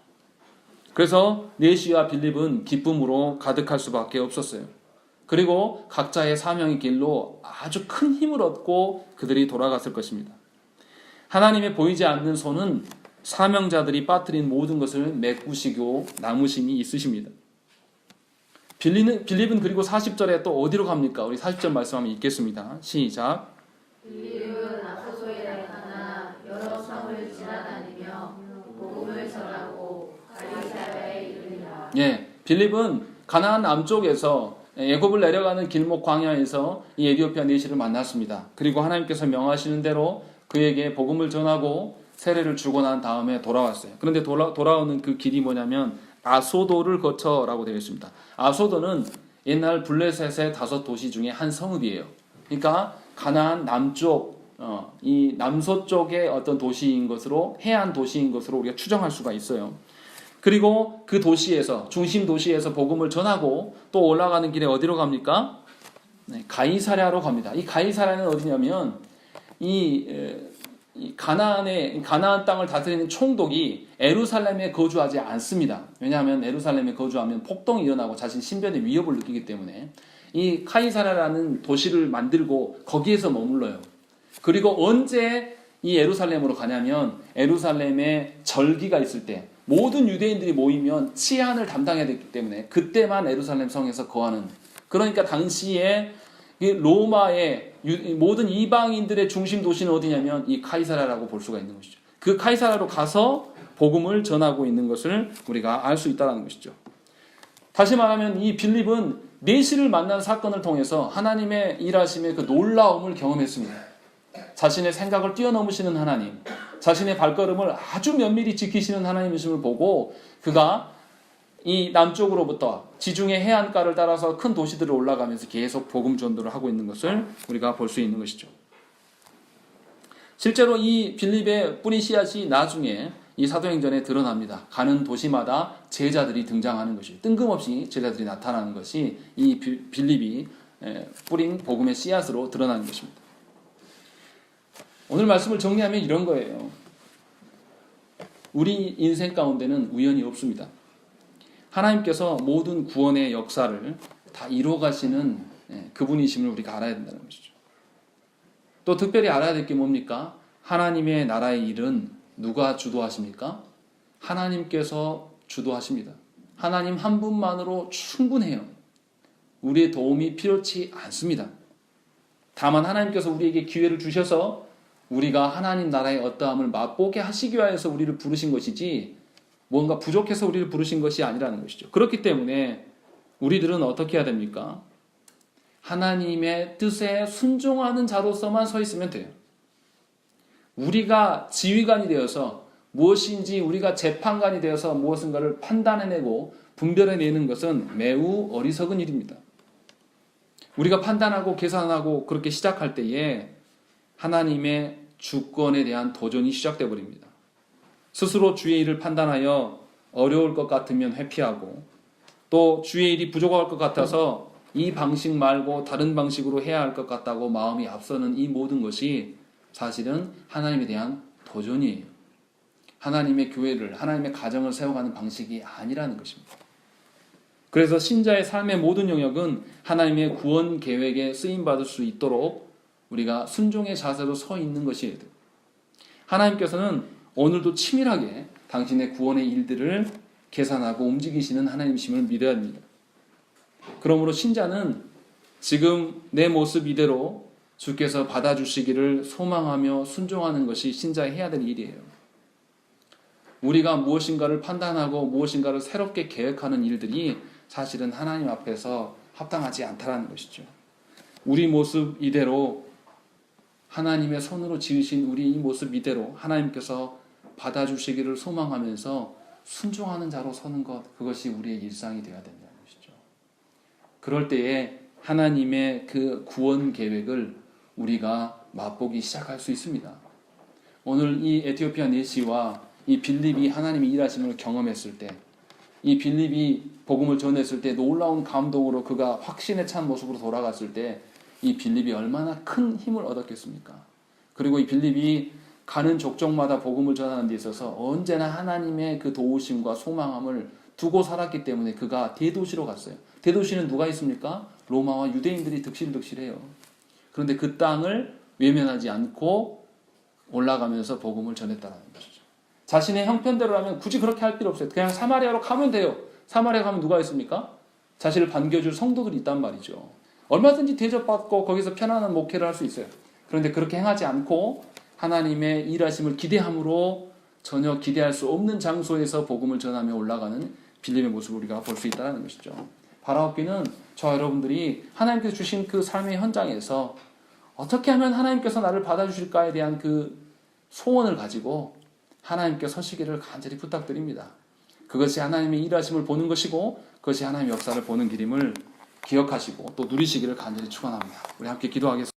그래서 네시와 빌립은 기쁨으로 가득할 수밖에 없었어요. 그리고 각자의 사명의 길로 아주 큰 힘을 얻고 그들이 돌아갔을 것입니다. 하나님의 보이지 않는 손은 사명자들이 빠뜨린 모든 것을 메꾸시고 남으심이 있으십니다. 빌립은 그리고 40절에 또 어디로 갑니까? 우리 40절 말씀 한번 읽겠습니다. 시작.
빌립은 아소소에 나타나 여러 성을 지나다니며 복음을 전하고 갈리사야에 이르니라.
빌립은 가나안 남쪽에서 애굽을 내려가는 길목 광야에서 이 에디오피아 네시를 만났습니다. 그리고 하나님께서 명하시는 대로 그에게 복음을 전하고 세례를 주고 난 다음에 돌아왔어요. 그런데 돌아오는 그 길이 뭐냐면 아소도를 거쳐라고 되어 있습니다. 아소도는 옛날 블레셋의 5도시 중에 한 성읍이에요. 그러니까 가나안 남쪽, 이 남서쪽의 어떤 도시인 것으로, 해안 도시인 것으로 우리가 추정할 수가 있어요. 그리고 그 도시에서, 중심 도시에서 복음을 전하고 또 올라가는 길에 어디로 갑니까? 가이사랴로 갑니다. 이 가이사랴는 어디냐면 가나안 땅을 다스리는 총독이 에루살렘에 거주하지 않습니다. 왜냐하면 에루살렘에 거주하면 폭동이 일어나고 자신 신변의 위협을 느끼기 때문에 이 카이사랴라는 도시를 만들고 거기에서 머물러요. 그리고 언제 이 에루살렘으로 가냐면 에루살렘에 절기가 있을 때 모든 유대인들이 모이면 치안을 담당해야 되기 때문에 그때만 에루살렘 성에서 거하는, 그러니까 당시에 로마의 모든 이방인들의 중심 도시는 어디냐면 이 카이사랴라고 볼 수가 있는 것이죠. 그 카이사랴로 가서 복음을 전하고 있는 것을 우리가 알 수 있다는 것이죠. 다시 말하면 이 빌립은 네시를 만난 사건을 통해서 하나님의 일하심의 그 놀라움을 경험했습니다. 자신의 생각을 뛰어넘으시는 하나님, 자신의 발걸음을 아주 면밀히 지키시는 하나님이심을 보고 그가 이 남쪽으로부터 지중해 해안가를 따라서 큰 도시들을 올라가면서 계속 복음 전도를 하고 있는 것을 우리가 볼 수 있는 것이죠. 실제로 이 빌립의 뿌린 씨앗이 나중에 이 사도행전에 드러납니다. 가는 도시마다 제자들이 등장하는 것이 뜬금없이 제자들이 나타나는 것이 이 빌립이 뿌린 복음의 씨앗으로 드러나는 것입니다. 오늘 말씀을 정리하면 이런 거예요. 우리 인생 가운데는 우연이 없습니다. 하나님께서 모든 구원의 역사를 다 이루어 가시는 그분이심을 우리가 알아야 된다는 것이죠. 또 특별히 알아야 될 게 뭡니까? 하나님의 나라의 일은 누가 주도하십니까? 하나님께서 주도하십니다. 하나님 한 분만으로 충분해요. 우리의 도움이 필요치 않습니다. 다만 하나님께서 우리에게 기회를 주셔서 우리가 하나님 나라의 어떠함을 맛보게 하시기 위해서 우리를 부르신 것이지 뭔가 부족해서 우리를 부르신 것이 아니라는 것이죠. 그렇기 때문에 우리들은 어떻게 해야 됩니까? 하나님의 뜻에 순종하는 자로서만 서 있으면 돼요. 우리가 지휘관이 되어서 무엇인지 우리가 재판관이 되어서 무엇인가를 판단해내고 분별해내는 것은 매우 어리석은 일입니다. 우리가 판단하고 계산하고 그렇게 시작할 때에 하나님의 주권에 대한 도전이 시작돼 버립니다. 스스로 주의 일을 판단하여 어려울 것 같으면 회피하고 또 주의 일이 부족할 것 같아서 이 방식 말고 다른 방식으로 해야 할 것 같다고 마음이 앞서는 이 모든 것이 사실은 하나님에 대한 도전이에요. 하나님의 교회를, 하나님의 가정을 세워가는 방식이 아니라는 것입니다. 그래서 신자의 삶의 모든 영역은 하나님의 구원 계획에 쓰임받을 수 있도록 우리가 순종의 자세로 서 있는 것이에요. 하나님께서는 오늘도 치밀하게 당신의 구원의 일들을 계산하고 움직이시는 하나님이심을 믿어야 합니다. 그러므로 신자는 지금 내 모습 이대로 주께서 받아주시기를 소망하며 순종하는 것이 신자의 해야 될 일이에요. 우리가 무엇인가를 판단하고 무엇인가를 새롭게 계획하는 일들이 사실은 하나님 앞에서 합당하지 않다라는 것이죠. 우리 모습 이대로 하나님의 손으로 지으신 우리 이 모습 이대로 하나님께서 받아주시기를 소망하면서 순종하는 자로 서는 것, 그것이 우리의 일상이 되어야 된다는 것이죠. 그럴 때에 하나님의 그 구원 계획을 우리가 맛보기 시작할 수 있습니다. 오늘 이 에티오피아 내시와 이 빌립이 하나님의 일하심을 경험했을 때, 이 빌립이 복음을 전했을 때 놀라운 감동으로 그가 확신에 찬 모습으로 돌아갔을 때 이 빌립이 얼마나 큰 힘을 얻었겠습니까? 그리고 이 빌립이 가는 족족마다 복음을 전하는 데 있어서 언제나 하나님의 그 도우심과 소망함을 두고 살았기 때문에 그가 대도시로 갔어요. 대도시는 누가 있습니까? 로마와 유대인들이 득실득실해요. 그런데 그 땅을 외면하지 않고 올라가면서 복음을 전했다는 것이죠. 자신의 형편대로라면 굳이 그렇게 할 필요 없어요. 그냥 사마리아로 가면 돼요. 사마리아 가면 누가 있습니까? 자신을 반겨줄 성도들이 있단 말이죠. 얼마든지 대접받고 거기서 편안한 목회를 할 수 있어요. 그런데 그렇게 행하지 않고 하나님의 일하심을 기대함으로 전혀 기대할 수 없는 장소에서 복음을 전하며 올라가는 빌립의 모습을 우리가 볼 수 있다는 것이죠. 바라옵기는 저와 여러분들이 하나님께서 주신 그 삶의 현장에서 어떻게 하면 하나님께서 나를 받아주실까에 대한 그 소원을 가지고 하나님께 서시기를 간절히 부탁드립니다. 그것이 하나님의 일하심을 보는 것이고 그것이 하나님의 역사를 보는 길임을 기억하시고 또 누리시기를 간절히 축원합니다. 우리 함께 기도하겠습니다.